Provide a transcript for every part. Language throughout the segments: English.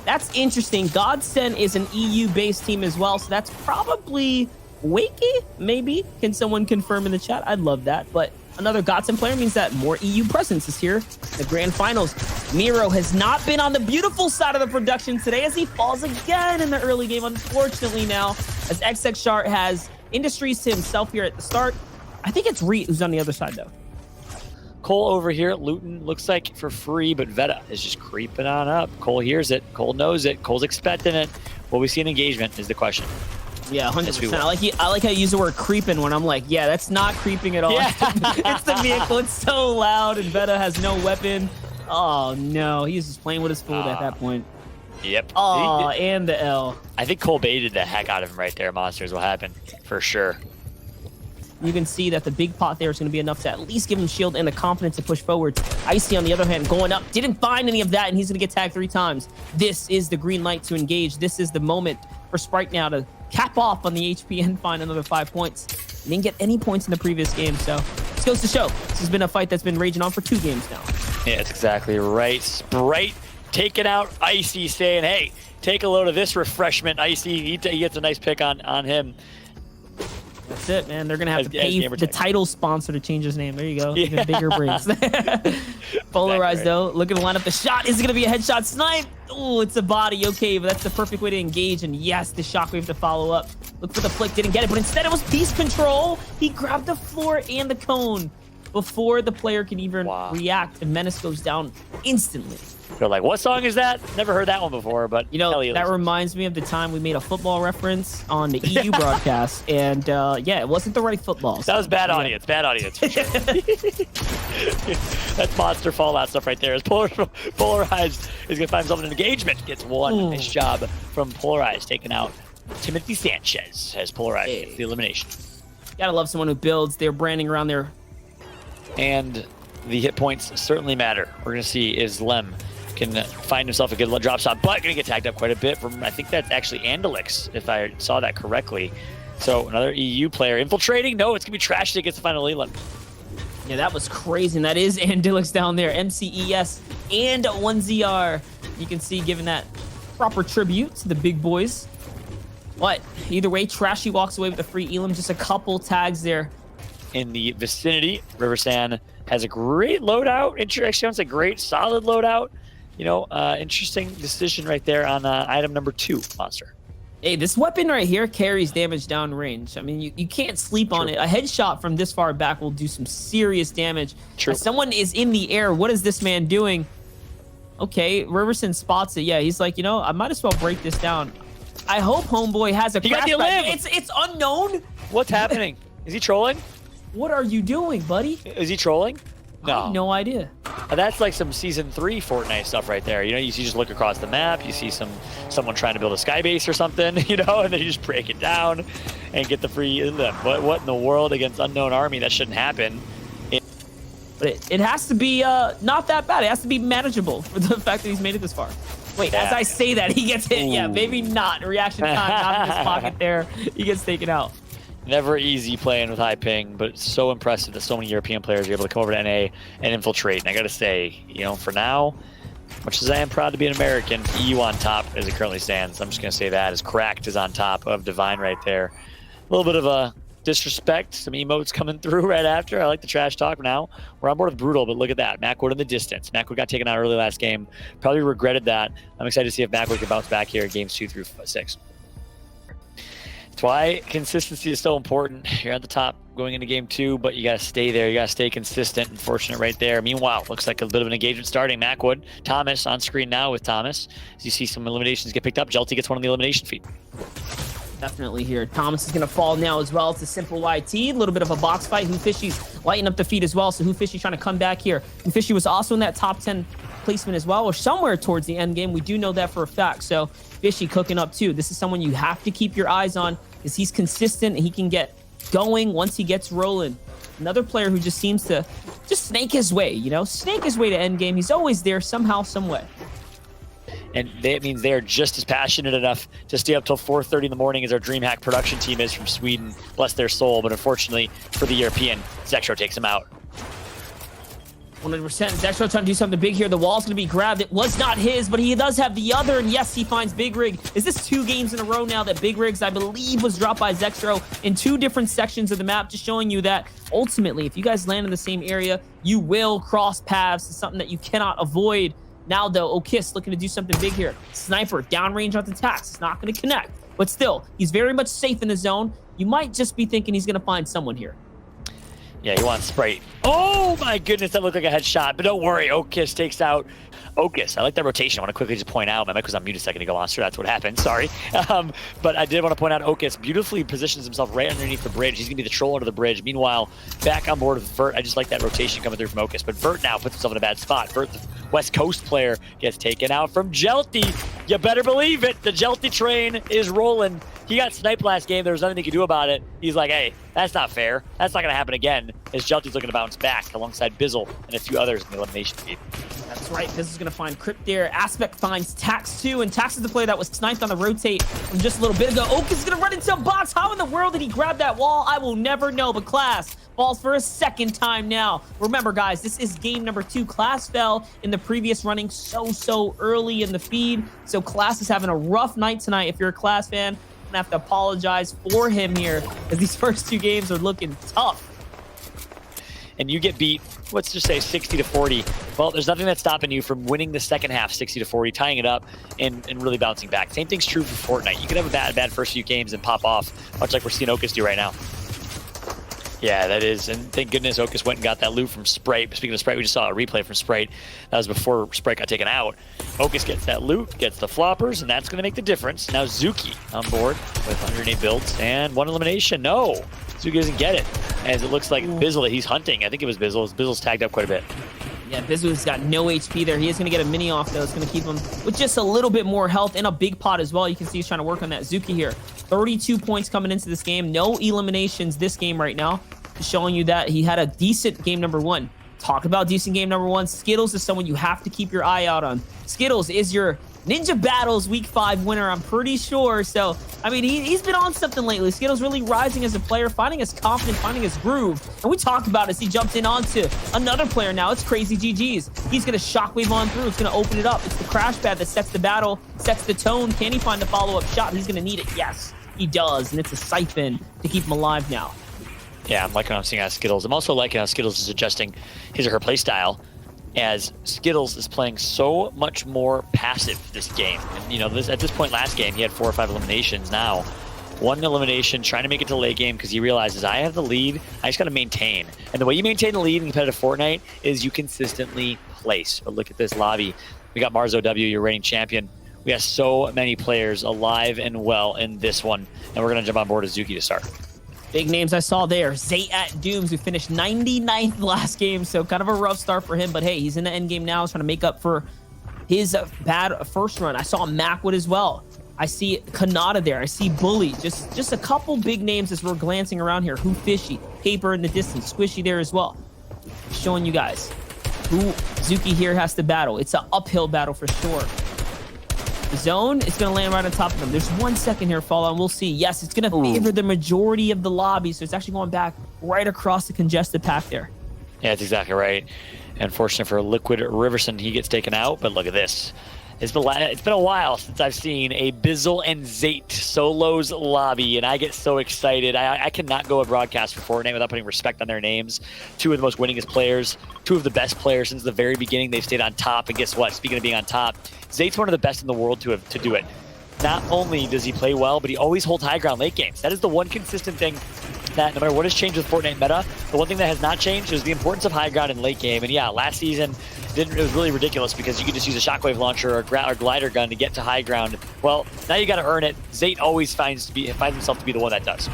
That's interesting. Godsend is an EU-based team as well, so that's probably Wakey, maybe. Can someone confirm in the chat? I'd love that. But another Godsend player means that more EU presence is here. The grand finals. Miro has not been on the beautiful side of the production today as he falls again in the early game, unfortunately now, as XX Shart has Industries to himself here at the start. I think it's Reet who's on the other side, though. Cole over here at Luton looks like for free, but Veta is just creeping on up. Cole hears it. Cole knows it. Cole's expecting it. Will we see an engagement is the question. Yeah, 100%. I like how you use the word creeping when I'm like, yeah, that's not creeping at all. Yeah. It's the vehicle. It's so loud, and Veta has no weapon. Oh, no. He's just playing with his food at that point. Yep. Oh, and the L. I think Cole baited the heck out of him right there, Monsters. What happened? For sure. You can see that the big pot there is going to be enough to at least give him shield and the confidence to push forward. Icy, on the other hand, going up. Didn't find any of that, and he's going to get tagged 3 times. This is the green light to engage. This is the moment for Sprite now to cap off on the HP and find another 5 points. He didn't get any points in the previous game, so this goes to show. This has been a fight that's been raging on for 2 games now. Yeah, that's exactly right. Sprite taking out Icy, saying, hey, take a load of this refreshment, Icy. He gets a nice pick on him. That's it, man. They're going to have to pay the title sponsor to change his name. There you go. Yeah. Even bigger brains. Polarized, though. Looking to line up the shot. Is it going to be a headshot snipe? Oh, it's a body. Okay, but that's the perfect way to engage. And yes, the shockwave to follow up. Look for the flick. Didn't get it, but instead it was piece control. He grabbed the floor and the cone before the player can even react. And Menace goes down instantly. They're like, what song is that? Never heard that one before, but you know, that reminds me of the time we made a football reference on the EU broadcast, and yeah, it wasn't the right football. That was bad audience, bad audience for sure. That's monster Fallout stuff right there. As Polarized is going to find himself in an engagement. Gets one. Nice job from Polarized, taking out Timothy Sanchez as Polarized gets the elimination. Gotta love someone who builds their branding around their... And the hit points certainly matter. We're going to see is Lem can find himself a good drop shot, but going to get tagged up quite a bit from, I think that's actually Andalix, if I saw that correctly. So another EU player infiltrating. No, it's going to be Trash that gets the final Leland. Yeah, that was crazy, and that is Andalix down there. MCES and 1ZR. You can see giving that proper tribute to the big boys. But either way, Trashy walks away with a free Elam. Just a couple tags there. In the vicinity, Riversan has a great loadout. Actually, it's a great, solid loadout. You know, interesting decision right there on item number 2, Monster. Hey, this weapon right here carries damage downrange. I mean, you can't sleep on it. A headshot from this far back will do some serious damage. True. As someone is in the air. What is this man doing? Okay, Riverson spots it. Yeah, he's like, you know, I might as well break this down. I hope Homeboy has a crash pad. It's unknown. What's happening? Is he trolling? What are you doing, buddy? Is he trolling? No. I have no idea. That's like some Season 3 Fortnite stuff right there. You know, you just look across the map, you see someone trying to build a sky base or something, you know, and then you just break it down and get the free Inlet. What in the world against Unknown Army? That shouldn't happen. But it has to be not that bad. It has to be manageable for the fact that he's made it this far. Wait, as I say that, he gets hit. Ooh. Yeah, maybe not. Reaction time, not in his pocket there. He gets taken out. Never easy playing with high ping, but it's so impressive that so many European players are able to come over to NA and infiltrate. And I got to say, you know, for now, much as I am proud to be an American, EU on top as it currently stands. I'm just going to say that as Cracked is on top of Divine right there. A little bit of a disrespect, some emotes coming through right after. I like the trash talk now. We're on board with Brutal, but look at that. Macwood in the distance. Macwood got taken out early last game. Probably regretted that. I'm excited to see if Macwood can bounce back here in games 2 through 6. That's why consistency is so important. You're at the top going into game 2, but you got to stay there. You got to stay consistent. Unfortunate right there. Meanwhile, looks like a bit of an engagement starting. Macwood, Thomas on screen now with Thomas. As you see some eliminations get picked up, Jelty gets one on the elimination feed. Definitely here. Thomas is going to fall now as well. It's a simple YT. A little bit of a box fight. Fishy's lighting up the feed as well. So Fishy trying to come back here. Fishy was also in that top 10 placement as well, or somewhere towards the end game. We do know that for a fact. So Fishy cooking up too. This is someone you have to keep your eyes on because he's consistent and he can get going once he gets rolling. Another player who just seems to just snake his way, you know, snake his way to end game. He's always there somehow, some way. And that means they're just as passionate enough to stay up till 4:30 in the morning as our Dreamhack production team is from Sweden. Bless their soul, but unfortunately for the European, Zexro takes him out. 100%. Zexro trying to do something big here. The wall's going to be grabbed. It was not his, but he does have the other. And yes, he finds Big Rig. Is this 2 games in a row now that Big Rigs, I believe, was dropped by Zexro in 2 different sections of the map, just showing you that ultimately, if you guys land in the same area, you will cross paths. It's something that you cannot avoid. Now, though, Okis looking to do something big here. Sniper, downrange on the attacks. It's not going to connect. But still, he's very much safe in the zone. You might just be thinking he's going to find someone here. Yeah, he wants Sprite. Oh my goodness, that looked like a headshot. But don't worry, Okis takes out Okis. I like that rotation. I want to quickly just point out, my mic was on mute a second ago, Monster. That's what happened. Sorry. But I did want to point out Okis beautifully positions himself right underneath the bridge. He's going to be the troll under the bridge. Meanwhile, back on board with Vert. I just like that rotation coming through from Okis. But Vert now puts himself in a bad spot. Vert, the West Coast player, gets taken out from Jelty. You better believe it. The Jelty train is rolling. He got sniped last game. There was nothing he could do about it. He's like, hey, that's not fair. That's not going to happen again. As Jelty's looking to bounce back alongside Bizzle and a few others in the elimination feed. That's right. This is going to find Crypt there. Aspect finds Tax too, and Tax is the player that was sniped on the rotate from just a little bit ago. Oak is going to run into a box. How in the world did he grab that wall? I will never know, but Class falls for a second time now. Remember, guys, this is game number 2. Class fell in the previous running so early in the feed, so Class is having a rough night tonight. If you're a Class fan, I'm going to have to apologize for him here, as these first 2 games are looking tough. And you get beat, let's just say 60-40. Well, there's nothing that's stopping you from winning the second half 60-40, tying it up, and really bouncing back. Same thing's true for Fortnite. You can have a bad first few games and pop off, much like we're seeing Okis do right now. Yeah, that is, and thank goodness Okis went and got that loot from Sprite. Speaking of Sprite, we just saw a replay from Sprite. That was before Sprite got taken out. Okis gets that loot, gets the floppers, and that's going to make the difference. Now Zuki on board with 108 builds and 1 elimination. No, Zuki doesn't get it, as it looks like Bizzle that he's hunting. I think it was Bizzle. Bizzle's tagged up quite a bit. Yeah, Bizzle's got no HP there. He is going to get a mini off, though. It's going to keep him with just a little bit more health and a big pot as well. You can see he's trying to work on that Zuki here. 32 points coming into this game. No eliminations this game right now. Showing you that he had a decent game number 1. Talk about decent game number 1. Skittles is someone you have to keep your eye out on. Skittles is your Ninja Battles Week 5 winner, I'm pretty sure. So, I mean, he's been on something lately. Skittles really rising as a player, finding his confidence, finding his groove. And we talked about it as he jumped in onto another player now. It's Crazy GG's. He's going to shockwave on through. It's going to open it up. It's the crash pad that sets the battle, sets the tone. Can he find a follow-up shot? He's going to need it. Yes, he does. And it's a siphon to keep him alive now. Yeah, I'm liking what I'm seeing out of Skittles. I'm also liking how Skittles is adjusting his or her play style, as Skittles is playing so much more passive this game. And, you know, at this point last game, he had 4 or 5 eliminations. Now, 1 elimination, trying to make it to the late game because he realizes, I have the lead, I just got to maintain. And the way you maintain the lead in competitive Fortnite is you consistently place. But look at this lobby. We got Marzo W, your reigning champion. We have so many players alive and well in this one. And we're going to jump on board as Zuki to start. Big names I saw there. Zay at Dooms, who finished 99th last game, so kind of a rough start for him. But hey, he's in the end game now, trying to make up for his bad first run. I saw Macwood as well. I see Kanata there. I see Bully. Just a couple big names as we're glancing around here. Who Fishy, Paper in the distance, Squishy there as well. Showing you guys who Zuki here has to battle. It's an uphill battle for sure. Zone, it's going to land right on top of them. There's 1 second here, Fallout, and we'll see. Yes, it's going to favor the majority of the lobby, so it's actually going back right across the congested path there. Yeah, that's exactly right. Unfortunate for Liquid Riverson, he gets taken out, but look at this. It's been a while since I've seen a Bizzle and Zate solos lobby, and I get so excited. I cannot go a broadcast for Fortnite without putting respect on their names. 2 of the most winningest players, 2 of the best players since the very beginning. They've stayed on top, and guess what? Speaking of being on top, Zate's one of the best in the world to do it. Not only does he play well, but he always holds high ground late games. That is the one consistent thing that no matter what has changed with Fortnite meta, the one thing that has not changed is the importance of high ground in late game. And yeah, last season, it was really ridiculous because you could just use a shockwave launcher or a glider gun to get to high ground. Well, now you got to earn it. Zate always finds himself to be the one that does.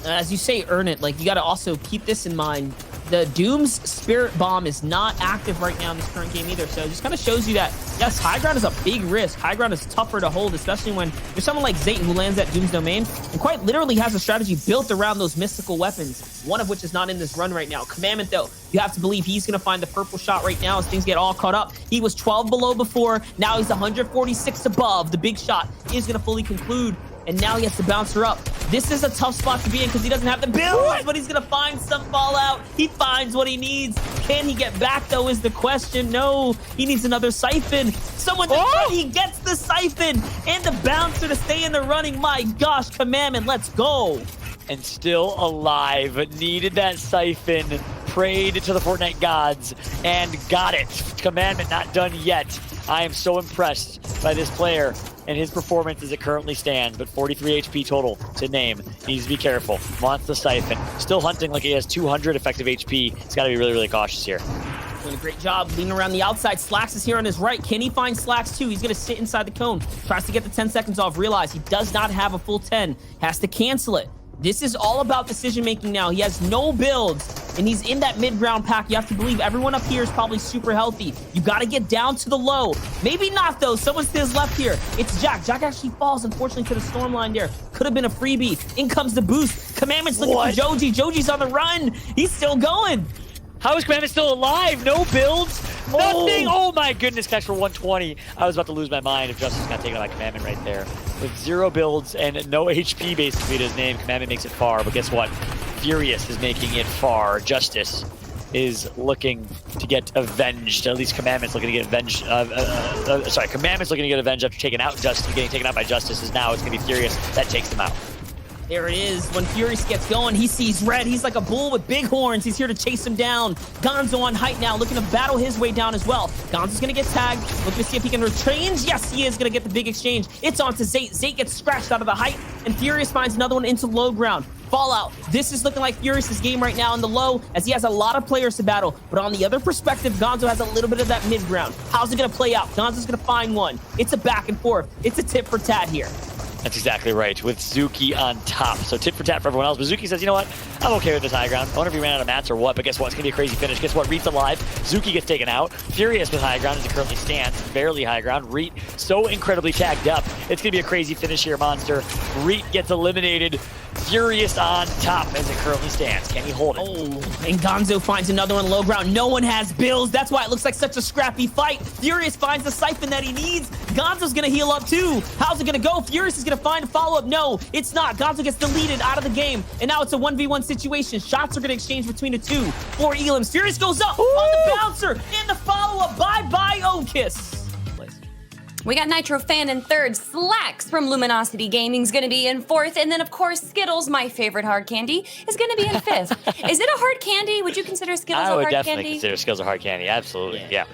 As you say, earn it. Like, you got to also keep this in mind. The Doom's Spirit Bomb is not active right now in this current game either, so it just kind of shows you that, yes, high ground is a big risk. High ground is tougher to hold, especially when there's someone like Zayton who lands at Doom's domain and quite literally has a strategy built around those mystical weapons, one of which is not in this run right now. Commandment, though, you have to believe he's going to find the purple shot right now as things get all caught up. He was 12 below before, now he's 146 above. The big shot is going to fully conclude and now he has to bounce her up. This is a tough spot to be in because he doesn't have the builds, but he's going to find some Fallout. He finds what he needs. Can he get back, though, is the question. No, he needs another siphon. Someone he gets the siphon and the bouncer to stay in the running. My gosh, Commandment, let's go. And still alive. Needed that siphon. Prayed to the Fortnite gods and got it. Commandment not done yet. I am so impressed by this player and his performance as it currently stands, but 43 HP total to name. Needs to be careful. Wants the siphon. Still hunting like he has 200 effective HP. He's got to be really, really cautious here. Doing a great job leaning around the outside. Slacks is here on his right. Can he find Slacks too? He's going to sit inside the cone. Tries to get the 10 seconds off. Realize he does not have a full 10. Has to cancel it. This is all about decision-making now. He has no builds, and he's in that mid-ground pack. You have to believe everyone up here is probably super healthy. You got to get down to the low. Maybe not, though. Someone's to his left here. It's Jack. Jack actually falls, unfortunately, to the storm line there. Could have been a freebie. In comes the boost. Commandment's looking for Joji. Joji's on the run. He's still going. How is Commandment still alive? No builds? Nothing? Oh my goodness, catch for 120. I was about to lose my mind if Justice got taken out by Commandment right there. With 0 builds and no HP basically to his name, Commandment makes it far, but guess what? Furious is making it far. Justice is looking to get avenged. At least Commandment's looking to get avenged. Commandment's looking to get avenged after getting taken out by Justice. Is now it's going to be Furious that takes them out. There it is. When Furious gets going, he sees red. He's like a bull with big horns. He's here to chase him down. Gonzo on height now, looking to battle his way down as well. Gonzo's going to get tagged. Looking to see if he can rechange. Yes, he is going to get the big exchange. It's on to Zate. Zate gets scratched out of the height, and Furious finds another one into low ground. Fallout. This is looking like Furious's game right now in the low, as he has a lot of players to battle. But on the other perspective, Gonzo has a little bit of that mid ground. How's it going to play out? Gonzo's going to find one. It's a back and forth. It's a tit for tat here. That's exactly right, with Zuki on top. So tit for tat for everyone else. But Zuki says, you know what? I'm okay with this high ground. I wonder if he ran out of mats or what, but guess what? It's going to be a crazy finish. Guess what? Reet's alive. Zuki gets taken out. Furious with high ground as it currently stands. Barely high ground. Reet so incredibly tagged up. It's going to be a crazy finish here, Monster. Reet gets eliminated. Furious on top as it currently stands. Can he hold it? Oh, and Gonzo finds another one low ground. No one has builds. That's why it looks like such a scrappy fight. Furious finds the siphon that he needs. Gonzo's going to heal up too. How's it going to go? Furious is going to find a follow-up. No, it's not. Gonzo gets deleted out of the game. And now it's a 1v1 situation. Shots are going to exchange between the two. 4 elims. Furious goes up on the bouncer and the follow-up. Bye-bye, Okiss. We got Nitro Fan in third. Slacks from Luminosity Gaming's going to be in fourth. And then, of course, Skittles, my favorite hard candy, is going to be in fifth. Is it a hard candy? Would you consider Skittles a hard candy? I would definitely consider Skittles a hard candy. Absolutely. Yeah.